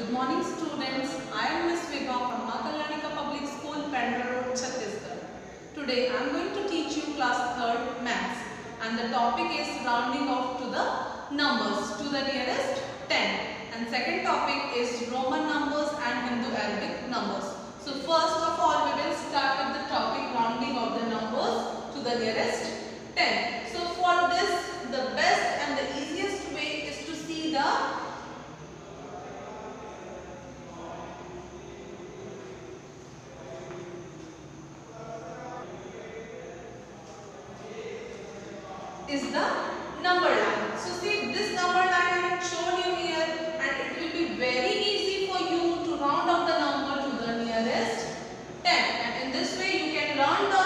Good morning students. I am Miss Vibha from Maa Kalyanika Public School, Pendra Road, Chhattisgarh. Today I am going to teach you class 3rd maths and the topic is rounding off to the numbers to the nearest 10. And second topic is Roman numbers and Hindu Arabic numbers. So first of all we will start with the topic rounding of the numbers to the nearest 10. So for this the best and the easiest way is to see the number line. So see this number line I have shown you here and it will be very easy for you to round up the number to the nearest 10 and in this way you can learn the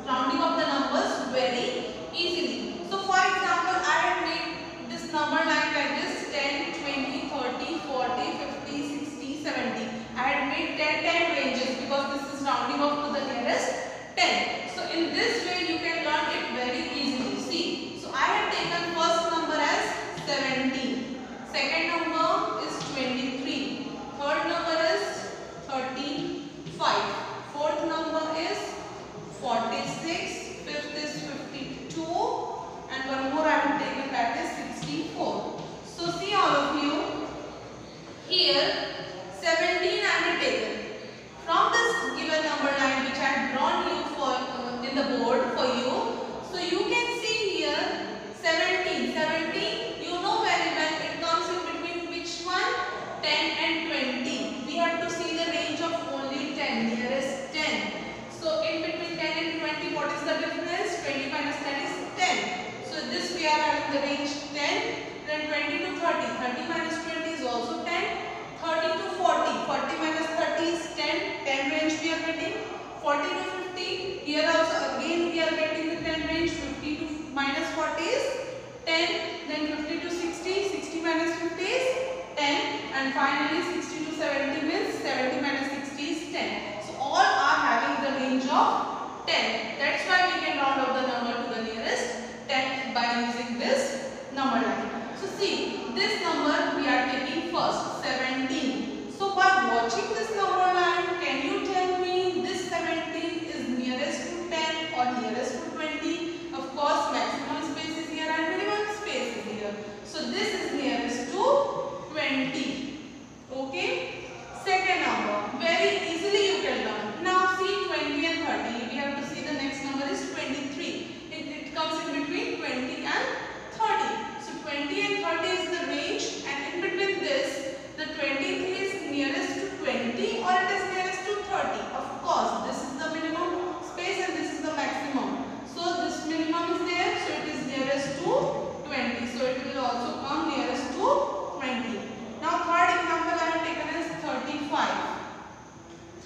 rounding of the numbers very easily. So for example I have made this number line like this 10, 20, 30, 40, 50, 60, 70. I had made 10 ranges because this is rounding up to the nearest 10. So in this way you can learn it very easily. See. I have taken first number as 17, second number is 23, third number is 35, fourth number is 46, fifth is 52 and one more I have taken that is 64. So see all of you, here 17 I have taken. From this given number line which I have drawn you for in the board for you, so you can see here 17, you know very well it comes in between which one? 10 and 20. We have to see the range of only 10, nearest 10. So in between 10 and 20 what is the difference? 20 minus 10 is 10. So this we are having the range 10, then 20 to 30. 30 minus 20 is also 10. 30 to 40. 40 minus 30 is 10. 10 range we are getting. 40 to 50. Here also again we are getting the 10 range. 50 to minus 40 is 10, then 50 to 60, 60 minus 50 is 10 and finally 60 to 70 means 70 minus 60 is 10. So all are having the range of 10. That's why we can round off the number to the nearest 10 by using this number line. So see, this number we are taking first, 17. So by watching this number line, can you tell me this 17 is nearest to 10 or nearest to 20? Of course, maximum space is here and minimum space is here. So this is nearest to 20. Okay. Second number, very easily you can learn. Now see 20 and 30. We have to see the next number is 23. It comes in between 20 and 30. So 20 and 30 is the range and in between this, the 23 is nearest to 20 or it is nearest to 30. Of course, this is the minimum space and this is the maximum. So this minimum is there, so it is nearest to 20. So it will also come nearest to 20. Now third example I have taken is 35.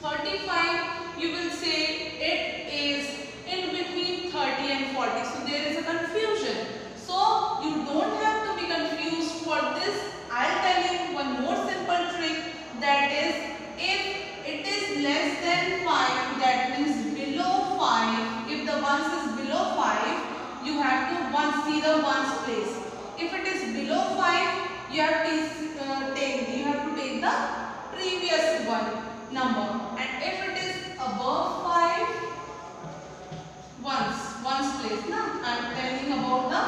35 you will say it is in between 30 and 40. So there is a confusion. So you don't have to be confused for this. I'll tell you one more simple trick, that is if it is less than 5, that means below 5, if the ones is below 5, you have to see the ones place. If it is below 5, you have to take the previous one number, and if it is above 5, ones place. Now I am telling about the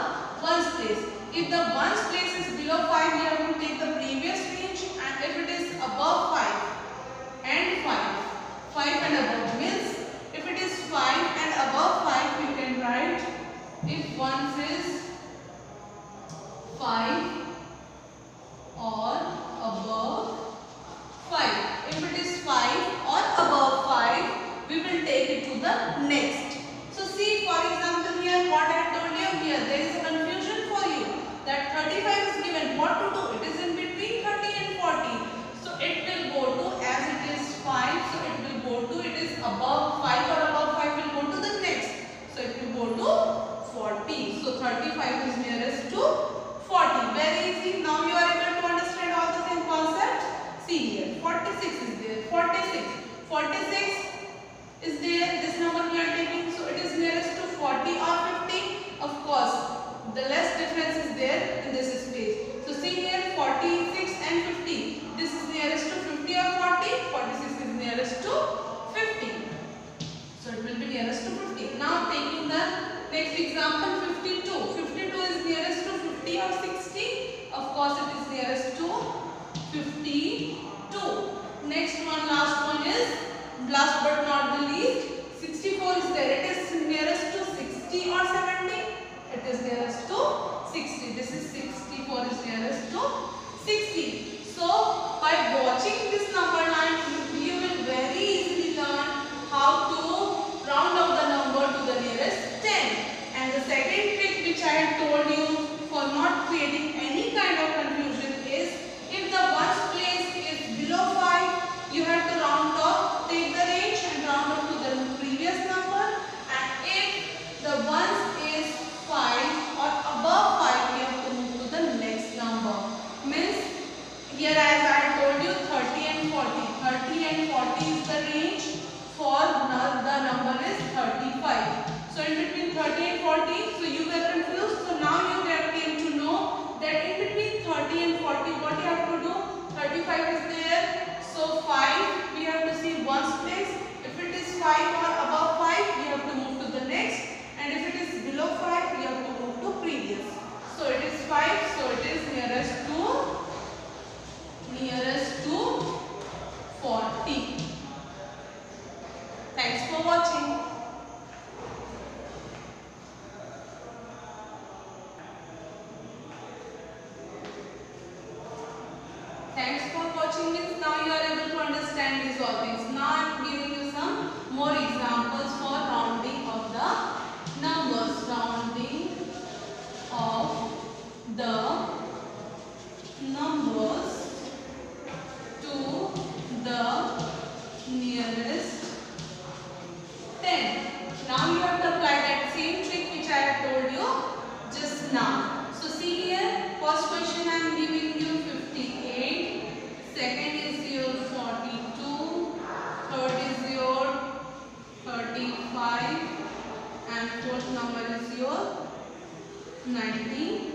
ones place. If the ones place is below 5, you have to take the previous range, and if it is above 5 and 5 and above means if it is 5 and above 5, you can write if ones is 5 or above 5. If it is 5 or above 5, we will take it to the next. So see, for example here what I told you here, there is a confusion for you that 35 is given. What to do? It is in between 30 and 40. So it will go to, as it is 5, so it will go to, it is above 5 or above 5 will go to the next. So it will go to 40. So 35 is nearest to 40. Very easy. Now you are able to understand all the same concept. See here, 46 is there. 46 is there. This number we are taking. So it is nearest to 40 or 50. Of course, the less difference is there in this space. So see here 46 and 50. last but not the least, 64 is there. It is nearest to 60 or 70? It is nearest to 60. This is 64 is nearest to 60. So by watching this number line, you will very easily learn how to round up the number to the nearest 10. And the second trick which I had told you for not creating any kind of confusion is, if the ones place is below 5, you have to round off, take the range and round up to the previous number. And if the ones is 5 or above 5, you have to move to the next number. Means here, as I told you, 30 and 40. 30 and 40 is the range. For the number is 35. So in between 30 and 40, so you were confused. So now you came to know that in between 30 and 40, what you have to do? 35 is there. So 5, we have to see ones place. If it is 5 or above 5, we have to move to the next. And if it is below 5, we have to move to previous. So it is 5. So it is nearest to 40. Thanks for watching. Thanks for watching means now you are able to understand these all things. Now I am giving you some more examples for rounding of the numbers. Rounding of the numbers to the nearest 10. Now you have to apply that same trick which I have told you just now. So see here, first question I am giving you 58, second is your 42, third is your 35 and fourth number is your 93.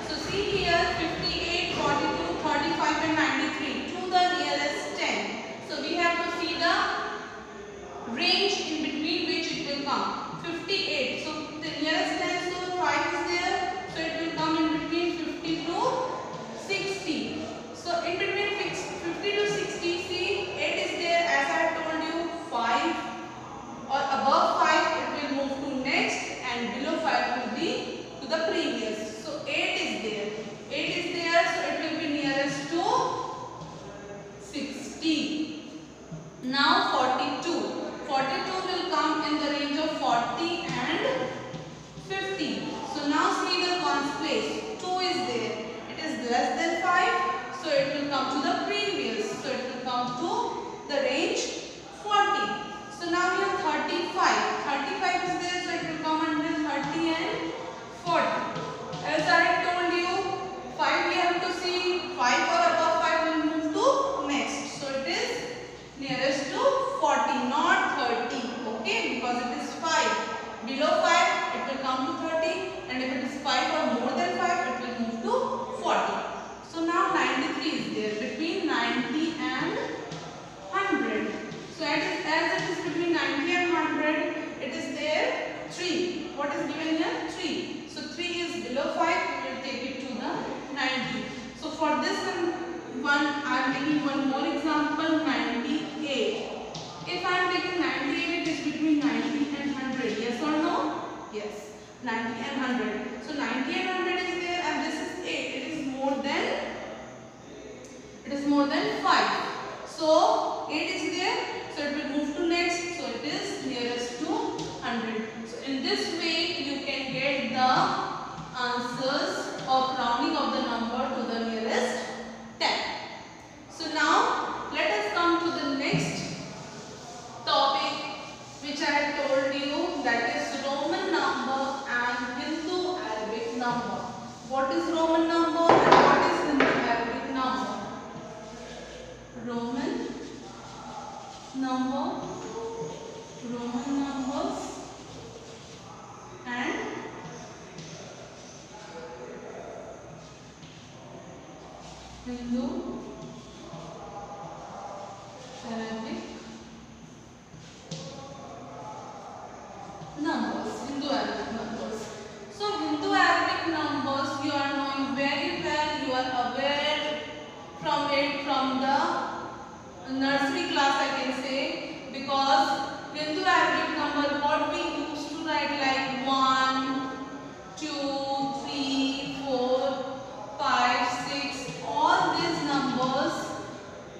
So see here, 58, 42, 35 and 93 to the nearest 10. So we have to see the range in between which it will come. 58. So the nearest 10, so 5 is there. So it will come in between 50 to 60. So in between 50 to 60, see 8 is there. As I told you, 5 or above 5 it will move to next and below 5 will be to the previous. So 8 is there. 8 is there. So it will be nearest to 60. Now 42. 42 will come in the range of 40 and 50. So now see the ones place. 2 is there. It is less than 5. So it will come to the previous. So it will come to the range 40. So now we have 35. 35 is there. So it will come under 30 and 40. As I told you, 5 we have to see. 5 or above 5 will move to next. So it is nearest to 40, not 30. Okay, because it is 5. Below 5 it will come to 30, and if it is 5 or more than 5 it will move to 40. So now 93 is there, between 90 and 100. So as it is between 90 and 100, it is there 3. What is given here? 3. So 3 is below 5, we will take it to the 90. So for this one, I am taking one more example, 98. If I am taking 98, it is between 90 and 100. Yes or no? Yes. 90 and 100. So 90 and 100 is there, and this is 8. It is more than 5. So 8 is there. So it will move to next. So it is nearest to 100. So in this way, you can get the answers of rounding of the number to the nearest 10. So now let us come to the next topic which I have told you, that is Roman number and Hindu Arabic number. What is Roman number and what is Hindu Arabic number? Roman number, Roman numbers and Hindu Arabic numbers. Hindu Arabic numbers. So Hindu Arabic numbers you are knowing very well. You are aware from it from the nursery class I can say, because Hindu Arabic number what we used to write like 1, 2, 3, 4, 5, 6, all these numbers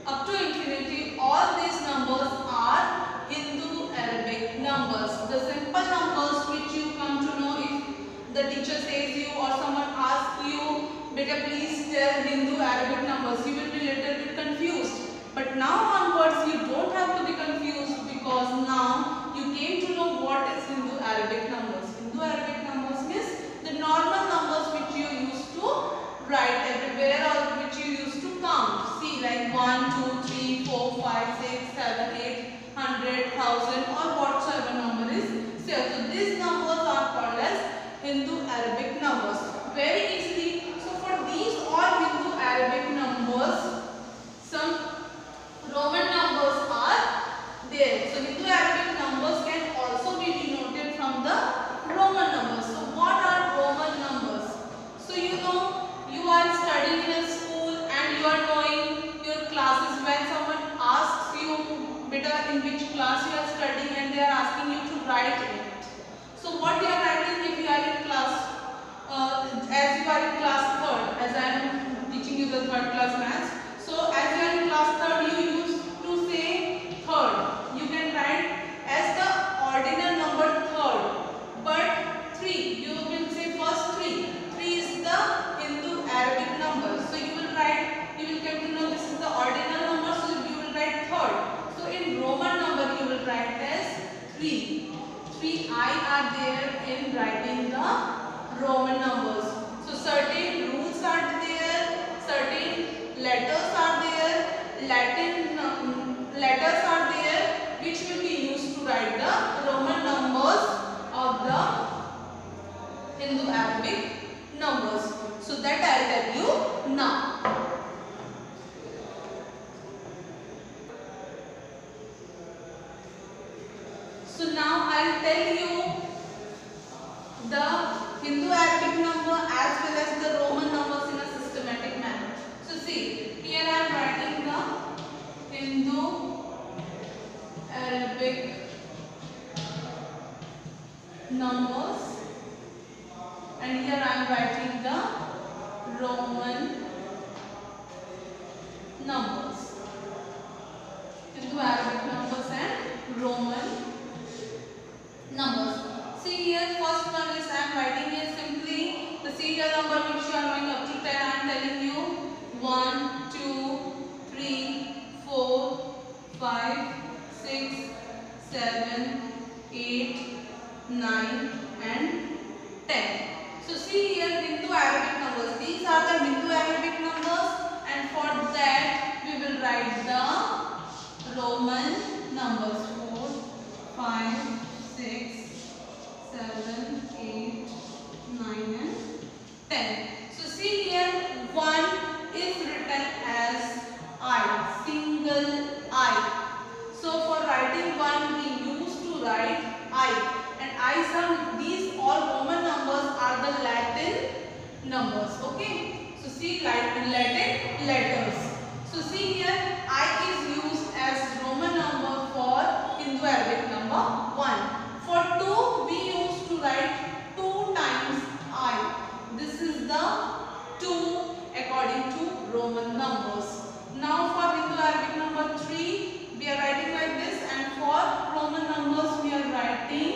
up to infinity, all these numbers are Hindu Arabic numbers. The simple numbers which you come to know if the teacher says you or someone asks you, beta please tell Hindu Arabic numbers, you will be little bit confused. But now onwards you don't have to be confused, because now you came to know what is Hindu Arabic numbers. Hindu Arabic numbers means the normal numbers which you used to write everywhere or which you used to count. See, like 1, 2, 3, 4, 5, 6, 7, 8, 100, 1000 or whatsoever number is there. So these numbers are called as Hindu Arabic numbers. Very easily. So for these all Hindu Arabic numbers, some Roman numbers are there. So Hindu Arabic numbers can also be denoted from the Roman numbers. So what are Roman numbers? So you know, you are studying in a school and you are knowing your classes. When someone asks you, beta, in which class you are studying, and they are asking you to write it. So what you are writing if you are in class, as you are in class 3rd, as I am teaching you the 3rd class maths. So as you are in class 3rd, you used to say 3rd. You can write as the ordinal number 3rd. But 3, you will say first 3. 3 is the Hindu Arabic number. So you will write, you will get to know this is the ordinal number, so you will write 3rd. So in Roman number you will write as 3. 3 I are there in writing the Roman numbers. So certain rules are there, certain letters are there, Latin letters are there which will be used to write the Roman numbers of the Hindu Arabic numbers. So that I will tell you now. So now I will tell you the Hindu Arabic number as well as the Roman numbers in a systematic manner. So see, here I am writing the Hindu Arabic numbers and here I am writing the Roman numbers. Hindu Arabic numbers and Roman numbers. See here, first one is I am writing here simply the serial number which you are going up to 10. I am telling you 1, 2, 3, 4, 5, 6, 7, 8, 9 and 10. So see here Hindu Arabic numbers. These are the Hindu Arabic numbers, and for that we will write the Roman numbers 4, 5, 6, 7, 8, 9 and 10. So see here 1 is written as I, single I. So for writing 1 we used to write I, and I these all Roman numbers are the Latin numbers. Okay. So see Latin letters. So see here I is used as Roman number for Hindu Arabic number 1. For 2 we used to write 2 times I. This is the 2 according to Roman numbers. Now for Hindu Arabic number 3 we are writing like this, and for Roman numbers we are writing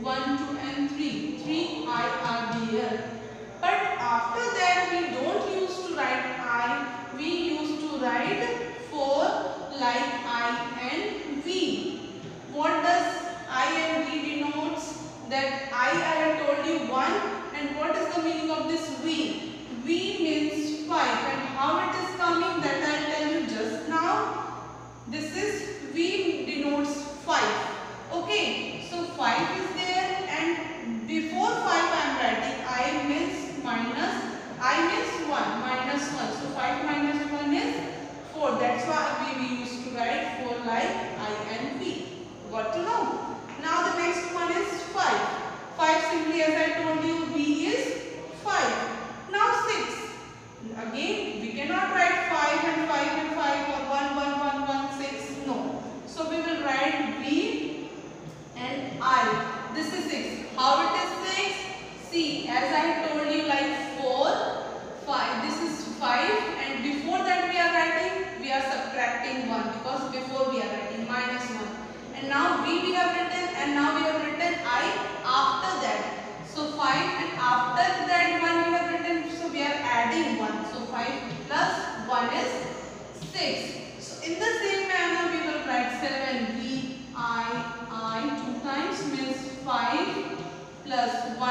1, 2 and 3. 3 I are there. But after that we don't use to write I, we used to write 4 like I and V. What does I and V denotes? That I have told you 1, and what is the meaning of this V? V means 5, and how it is coming that I will tell you just now. This is V denotes 5. Okay, so 5 is there, and before 5 I am writing I means minus, I means 1, minus 1. So 5 minus 1 is 4. That's why we used to write 4 like I and V. Got to know? Now the next one is 5. 5 simply as I told you V is 5. Now 6. Again we cannot write 5 and 5 and 5 or 1, 1, 1, 1.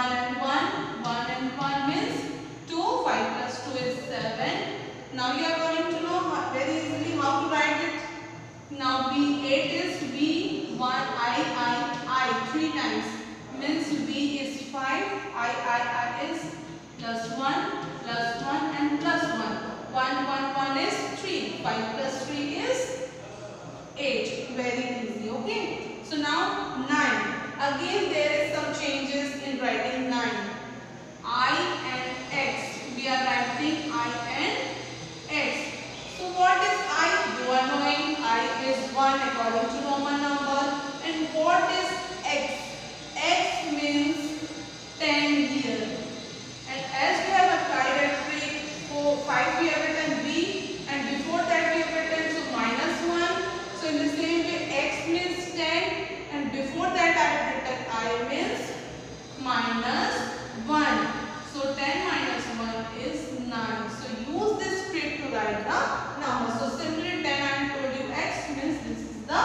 1 and 1. 1 and 1 means 2. 5 plus 2 is 7. Now you are going to know very easily how to write it. Now B8 is B1 I 3 times means B is 5. I is plus 1 and plus 1. 1 is 3. 5 plus 3 is 8. Very easy. Okay. So now 9. Again there is some changes in writing 9. I and X. We are writing I and X. So what is I? You are knowing I is 1 according to Roman number. And what is X? X means 10 here. And as we have applied at 3, 4, 5 we have written B, and before that we have written so minus 1. So in the same way X means 10, and before that I have written I means minus 1. So 10 minus 1 is 9. So use this trick to write the number. So simply 10 I told you X means this is the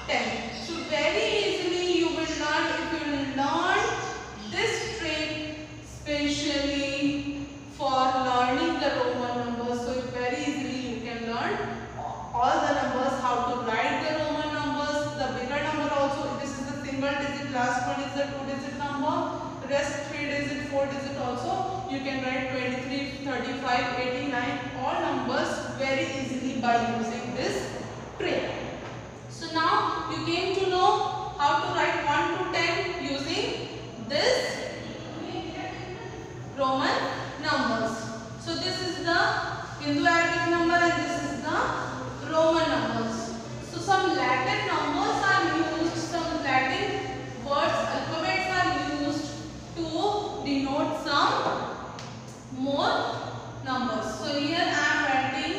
10. So very easily you will learn if you will learn this trick specially for learning the Roman numbers. So very easily you can learn all the numbers, how to write the Roman numbers, the bigger number also. This is the single digit, last one is the 2-digit number, rest 3-digit, 4-digit also. You can write 23, 35, 89, all numbers very easily by using this trick. So now you came to know how to write 1 to 10 using this Roman numbers. So this is the Indo-Arabic number and this is the Roman numbers. So some Latin numbers are used, some Latin words, alphabets are used to denote some more numbers. So here I am writing,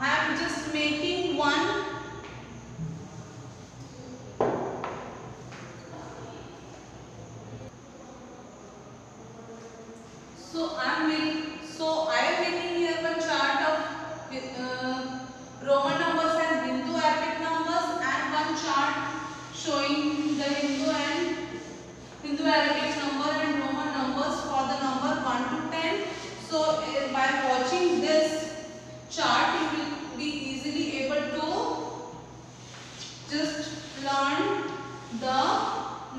I am just making 1. So I am making here one chart of Roman numbers and Hindu-Arabic numbers, and one chart showing the Hindu-Arabic number and Roman numbers for the number 1 to 10. So by watching this chart you will be easily able to just learn the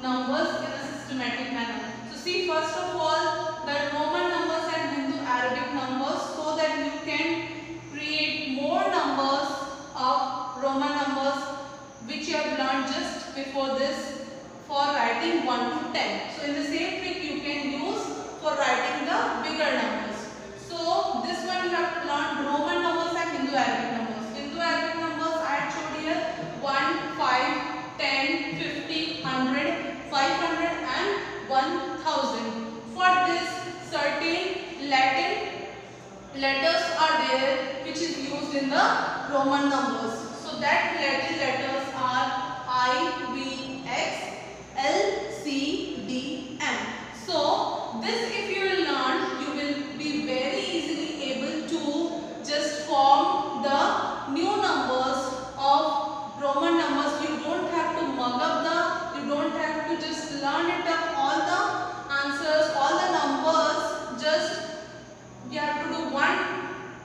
numbers in a systematic manner. So see, first of all, the Roman numbers and Hindu-Arabic numbers, so that you can create more numbers of Roman numbers which you have learned just before this for writing 1 to 10. So in the same trick you can use for writing the bigger numbers. So this one you have to learn Roman numbers and Hindu-Arabic numbers. Hindu-Arabic numbers I had showed here 1, 5, 10, 50, 100, 500 and 1000. For this certain Latin letters are there which is used in the Roman numbers. So that Latin letters are I, V, X, L, C, D, M. So this if you will learn, you will be very easily able to just form the new numbers of Roman numbers. You don't have to mug up you don't have to just learn it up all the answers, all the numbers. Just you have to do one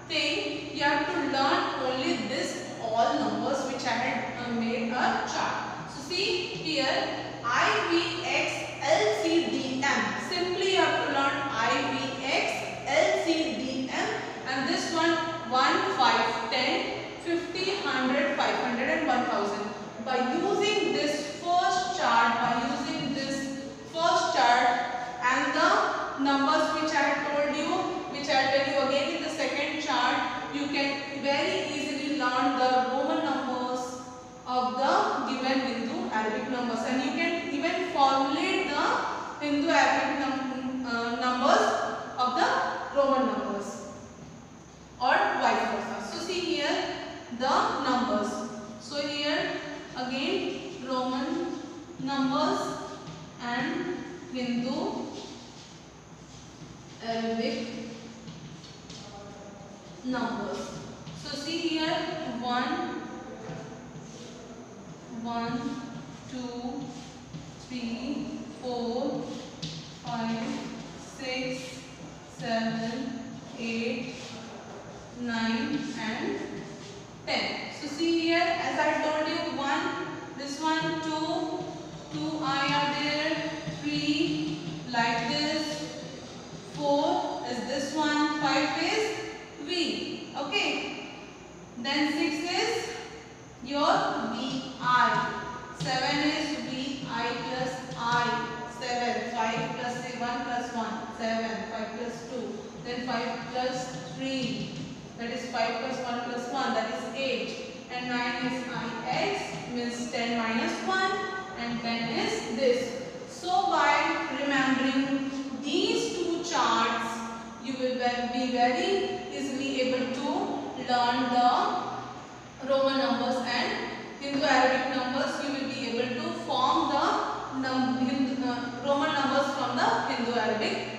thing, you have to learn only this all numbers which I had made a chart. So see here I, V, X, L, C, D, M. Simply you have to learn I, V, X, L, C, D, M, and this one 1, 5, 10, 50, 100, 500 and 1000. By using this first chart, and the numbers which I have told you, which I will tell you again in the second chart, you can very easily learn the Roman numbers of the given Hindu-Arabic numbers, and you can even formulate the Hindu-Arabic numbers of the Roman numbers or vice versa. So see here the numbers. So here again Roman numbers and Hindu-Arabic numbers. So see here 1, 2, 3, 3, 4, 5, 6, 7, 8, 9 and 10. So see here, as I told you, 1, this one, 2 I are there, 3 like this, 4 is this one, 5 is V. Okay. Then 6 is your VI. 7 is VI plus I. 7. 5 plus 1 plus 1. 7. 5 plus 2. Then 5 plus 3. That is 5 plus 1 plus 1. That is 8. And 9 is IX. Means 10 minus 1. And 10 is this. So by remembering these two charts, you will be very easily able to learn the Roman numbers and Hindu-Arabic numbers. You will be able to form the Roman numbers from the Hindu-Arabic